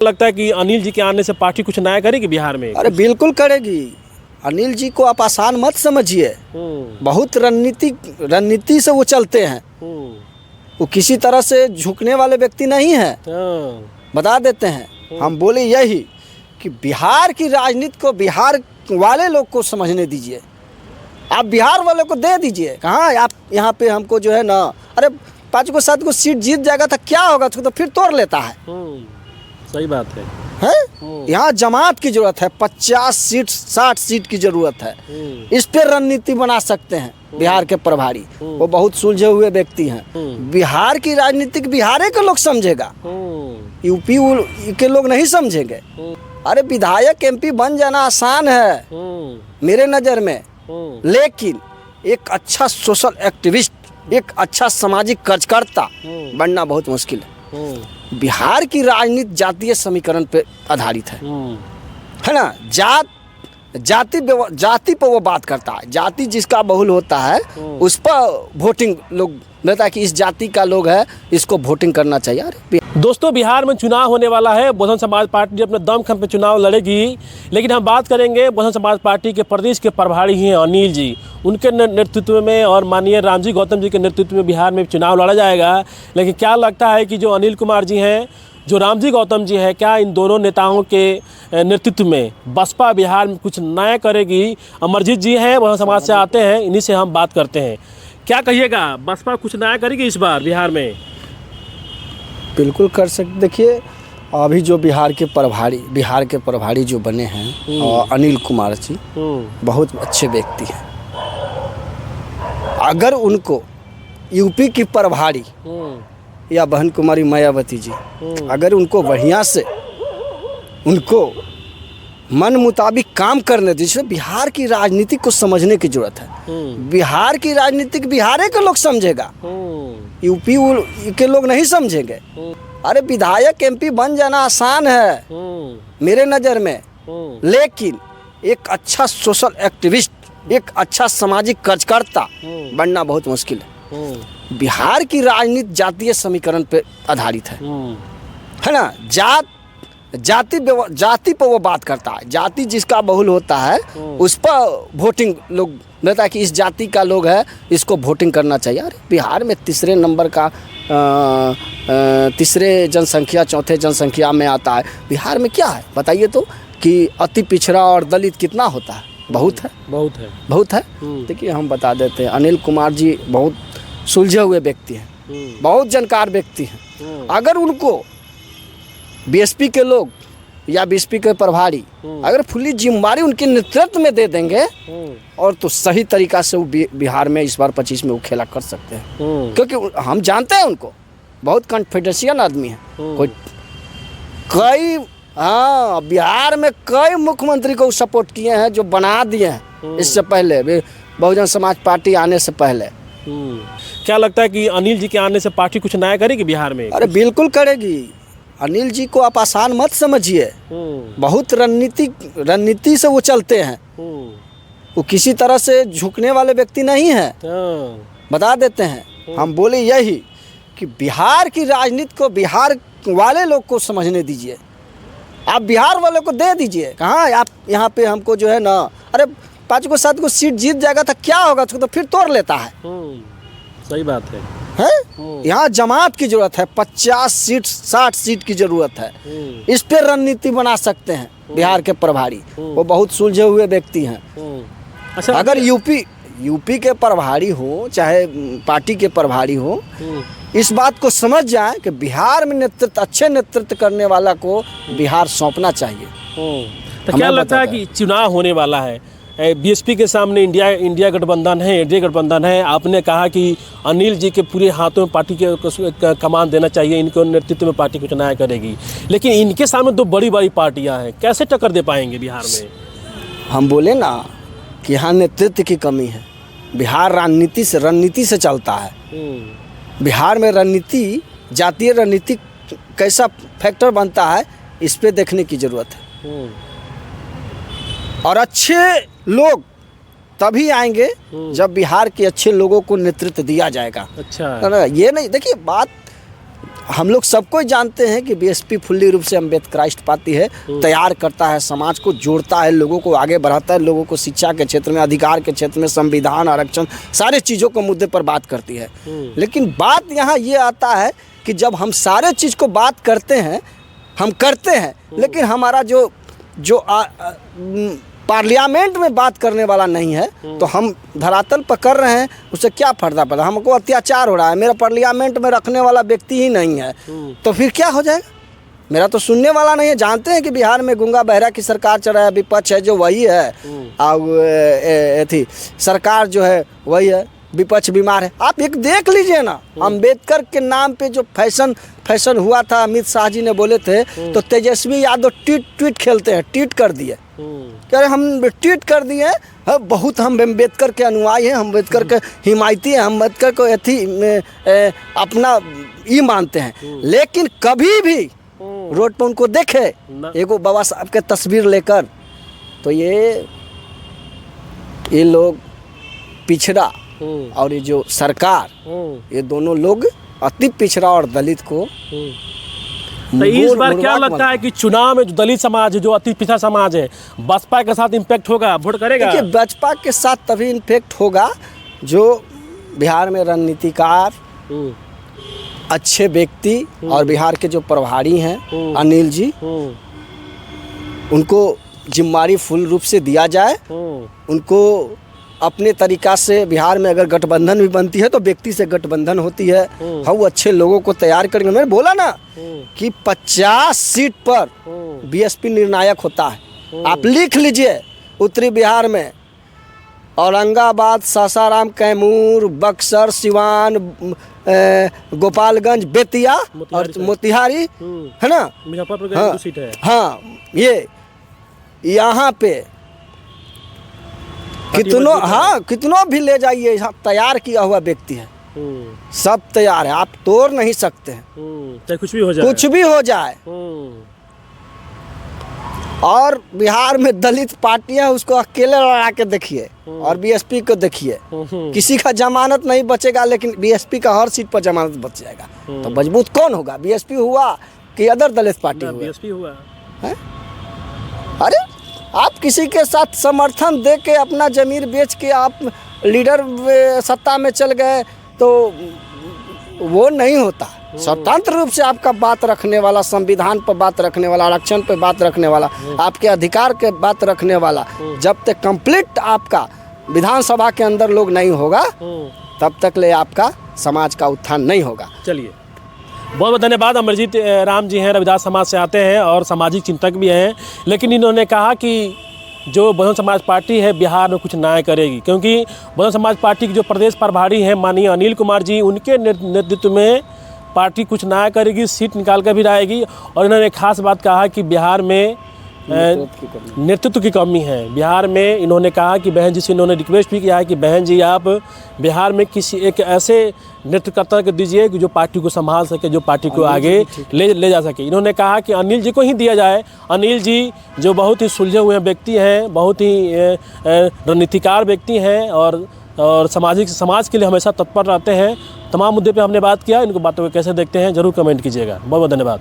लगता है कि अनिल जी के आने से पार्टी कुछ नया करेगी बिहार में? अरे बिल्कुल करेगी। अनिल जी को आप आसान मत समझिए, बहुत रणनीति से वो चलते हैं। वो किसी तरह से झुकने वाले व्यक्ति नहीं है। बता देते हैं, हम बोले यही कि बिहार की राजनीति को बिहार वाले लोग को समझने दीजिए। आप बिहार वाले को दे दीजिए। कहाँ आप यहाँ पे हमको जो है ना, अरे 5 को 7 को सीट जीत जाएगा तो क्या होगा, तो फिर तोड़ लेता है। सही बात है। यहाँ जमात की जरूरत है, 50 सीट 60 सीट की जरूरत है। इस पे रणनीति बना सकते हैं बिहार के प्रभारी। वो बहुत सुलझे हुए व्यक्ति हैं। बिहार की राजनीति बिहार के लोग समझेगा, यूपी के लोग नहीं समझेंगे। अरे विधायक एमपी बन जाना आसान है मेरे नज़र में, लेकिन एक अच्छा सोशल एक्टिविस्ट, एक अच्छा सामाजिक कार्यकर्ता बनना बहुत मुश्किल है। बिहार की राजनीति जातीय समीकरण पे आधारित है ना। जाति पर वो बात करता है। जाति जिसका बहुल होता है उस पर वोटिंग लोग लेता है कि इस जाति का लोग है, इसको वोटिंग करना चाहिए। अरे दोस्तों, बिहार में चुनाव होने वाला है। बहुजन समाज पार्टी अपने दमखम पे चुनाव लड़ेगी, लेकिन हम बात करेंगे बहुजन समाज पार्टी के प्रदेश के प्रभारी हैं अनिल जी, उनके नेतृत्व में और माननीय रामजी गौतम जी के नेतृत्व में बिहार में चुनाव लड़ा जाएगा। लेकिन क्या लगता है कि जो अनिल कुमार जी हैं, जो रामजी गौतम जी है, क्या इन दोनों नेताओं के नेतृत्व में बसपा बिहार में कुछ नया करेगी? अमरजीत जी हैं, बहुजन समाज से आते हैं, इन्हीं से हम बात करते हैं। क्या कहिएगा, बसपा कुछ नया करेगी इस बार बिहार में? बिल्कुल कर सकते। देखिए, अभी जो बिहार के प्रभारी जो बने हैं अनिल कुमार जी, बहुत अच्छे व्यक्ति हैं। अगर उनको यूपी की प्रभारी या बहन कुमारी मायावती जी, अगर उनको बढ़िया से उनको मन मुताबिक काम करने दीजिए। बिहार की राजनीति को समझने की जरूरत है। बिहार की राजनीति बिहार के लोग समझेगा, यूपी के लोग नहीं समझेंगे। अरे विधायक एमपी बन जाना आसान है मेरे नज़र में, लेकिन एक अच्छा सोशल एक्टिविस्ट, एक अच्छा सामाजिक कार्यकर्ता बनना बहुत मुश्किल है। बिहार की राजनीति जातीय समीकरण पे आधारित है ना। जाति पर वो बात करता है। जाति जिसका बहुल होता है उस पर वोटिंग लोग लेता है कि इस जाति का लोग है, इसको वोटिंग करना चाहिए। अरे बिहार में तीसरे नंबर का तीसरे जनसंख्या, चौथे जनसंख्या में आता है। बिहार में क्या है बताइए तो, कि अति पिछड़ा और दलित कितना होता है? बहुत है। देखिए, हम बता देते हैं, अनिल कुमार जी बहुत सुलझे हुए व्यक्ति हैं, बहुत जानकार व्यक्ति हैं। अगर उनको बीएसपी के लोग या बीएसपी के प्रभारी अगर फुल्ली जिम्मेदारी उनके नेतृत्व में दे देंगे और तो सही तरीका से वो बिहार में इस बार 25 में वो खेला कर सकते हैं। क्योंकि हम जानते हैं उनको, बहुत कॉन्फिडेंशियल आदमी है। बिहार में कई मुख्यमंत्री को सपोर्ट किए हैं, जो बना दिए हैं इससे पहले, बहुजन समाज पार्टी आने से पहले। क्या लगता है कि अनिल जी के आने से पार्टी कुछ नया करेगी बिहार में? अरे बिल्कुल करेगी। अनिल जी को आप आसान मत समझिए, बहुत रणनीति से वो चलते हैं। वो किसी तरह से झुकने वाले व्यक्ति नहीं है। बता देते हैं, हम बोले यही कि बिहार की राजनीति को बिहार वाले लोग को समझने दीजिए। आप बिहार वाले को दे दीजिए। कहाँ आप यहाँ पे हमको जो है ना, अरे 5 को 7 को सीट जीत जाएगा तो क्या होगा, तो फिर तोड़ लेता है। सही बात है। यहाँ जमात की जरूरत है, 50 सीट 60 सीट की जरूरत है। इस पे रणनीति बना सकते हैं बिहार के प्रभारी। वो बहुत सुलझे हुए व्यक्ति हैं। अच्छा, अगर यूपी के प्रभारी हो, चाहे पार्टी के प्रभारी हो, इस बात को समझ जाए कि बिहार में अच्छे नेतृत्व करने वाला को बिहार सौंपना चाहिए। तो क्या लगता है कि चुनाव होने वाला है, बीएसपी के सामने इंडिया गठबंधन है, एनडीए गठबंधन है। आपने कहा कि अनिल जी के पूरे हाथों में पार्टी के कमान देना चाहिए, इनके नेतृत्व में पार्टी कुछ नया करेगी, लेकिन इनके सामने 2 बड़ी पार्टियां हैं, कैसे टक्कर दे पाएंगे बिहार में? हम बोले ना कि यहाँ नेतृत्व की कमी है। बिहार रणनीति से चलता है। बिहार में रणनीति, जातीय रणनीति कैसा फैक्टर बनता है, इस पे देखने की जरूरत है। और अच्छे लोग तभी आएंगे जब बिहार के अच्छे लोगों को नेतृत्व दिया जाएगा। अच्छा, ये नहीं, देखिए बात हम लोग सबको जानते हैं कि बीएसपी फुल्ली रूप से अम्बेडकराइस्ट पार्टी है, तैयार करता है, समाज को जोड़ता है, लोगों को आगे बढ़ाता है, लोगों को शिक्षा के क्षेत्र में, अधिकार के क्षेत्र में, संविधान, आरक्षण, सारे चीज़ों को मुद्दे पर बात करती है। लेकिन बात यहाँ ये आता है कि जब हम सारे चीज़ को बात करते हैं, हम करते हैं, लेकिन हमारा जो पार्लियामेंट में बात करने वाला नहीं है, तो हम धरातल पर कर रहे हैं, उससे क्या फ़र्क पड़ता? हमको अत्याचार हो रहा है, मेरा पार्लियामेंट में रखने वाला व्यक्ति ही नहीं है, तो फिर क्या हो जाएगा? मेरा तो सुनने वाला नहीं है। जानते हैं कि बिहार में गूंगा बहरा की सरकार चल रहा है, विपक्ष है जो वही है, और थी सरकार जो है वही है, विपक्ष बीमार है। आप एक देख लीजिए ना, अंबेडकर के नाम पे जो फैशन हुआ था, अमित शाह जी ने बोले थे, तो तेजस्वी यादव ट्वीट खेलते हैं, ट्वीट कर दिए, कह रहे हम ट्वीट कर दिए, बहुत हम अम्बेडकर के अनुयायी हैं, हम अम्बेडकर के हिमायती हैं, हम अम्बेडकर को अपना ये मानते हैं। लेकिन कभी भी रोड पर उनको देखे एगो बाबा साहब के तस्वीर लेकर, तो ये लोग पिछड़ा और ये जो सरकार, ये दोनों लोग अति पिछड़ा और दलित को। तो इस बार क्या लगता है कि चुनाव में जो दलित समाज है, जो अति पिछड़ा समाज है, बसपा के साथ इम्पैक्ट होगा, वोट करेगा? देखिए, बसपा के साथ तभी इम्पैक्ट होगा जो बिहार में रणनीतिकार, अच्छे व्यक्ति और बिहार के जो प्रभारी हैं अनिल जी, उनको जिम्मेदारी फुल रूप से दिया जाए। उनको अपने तरीक़ा से, बिहार में अगर गठबंधन भी बनती है तो व्यक्ति से गठबंधन होती है, हम अच्छे लोगों को तैयार करेंगे। मैंने बोला ना कि 50 सीट पर बीएसपी निर्णायक होता है। आप लिख लीजिए, उत्तरी बिहार में औरंगाबाद, सासाराम, कैमूर, बक्सर, सिवान, गोपालगंज, बेतिया और मोतिहारी, है ना, मुजफ्फरपुर सीट है। हाँ, ये यहाँ पे कितनों भी ले जाइए, यहाँ तैयार किया हुआ व्यक्ति है, सब तैयार है, आप तोड़ नहीं सकते हैं, चाहे कुछ भी हो जाए, कुछ भी हो जाए। और बिहार में दलित पार्टियां, उसको अकेले लड़ा के देखिए, और बीएसपी को देखिए, किसी का जमानत नहीं बचेगा, लेकिन बीएसपी का हर सीट पर जमानत बच जाएगा। तो मजबूत कौन होगा? बीएसपी हुआ कि अदर दलित पार्टी हुआ? बीएसपी हुआ है? अरे आप किसी के साथ समर्थन दे के, अपना जमीन बेच के आप लीडर सत्ता में चल गए, तो वो नहीं होता। स्वतंत्र रूप से आपका बात रखने वाला, संविधान पर बात रखने वाला, आरक्षण पर बात रखने वाला, आपके अधिकार के बात रखने वाला, जब तक कंप्लीट आपका विधानसभा के अंदर लोग नहीं होगा, तब तक ले आपका समाज का उत्थान नहीं होगा। चलिए, बहुत बहुत धन्यवाद। अमरजीत राम जी हैं, रविदास समाज से आते हैं और सामाजिक चिंतक भी हैं, लेकिन इन्होंने कहा कि जो बहुजन समाज पार्टी है बिहार में कुछ न्याय करेगी, क्योंकि बहुजन समाज पार्टी के जो प्रदेश प्रभारी हैं माननीय अनिल कुमार जी, उनके नेतृत्व में पार्टी कुछ न्याय करेगी, सीट निकाल कर भी लाएगी। और इन्होंने एक खास बात कहा कि बिहार में नेतृत्व की कमी है। बिहार में इन्होंने कहा कि बहन जी से इन्होंने रिक्वेस्ट भी किया है कि बहन जी आप बिहार में किसी एक ऐसे नेतृत्व को दीजिए कि जो पार्टी को संभाल सके, जो पार्टी को आगे ले जा सके। इन्होंने कहा कि अनिल जी को ही दिया जाए। अनिल जी जो बहुत ही सुलझे हुए व्यक्ति हैं, बहुत ही रणनीतिकार व्यक्ति हैं और समाज के लिए हमेशा तत्पर रहते हैं। तमाम मुद्दे पे हमने बात किया। इनको बातों को कैसे देखते हैं जरूर कमेंट कीजिएगा। बहुत बहुत धन्यवाद।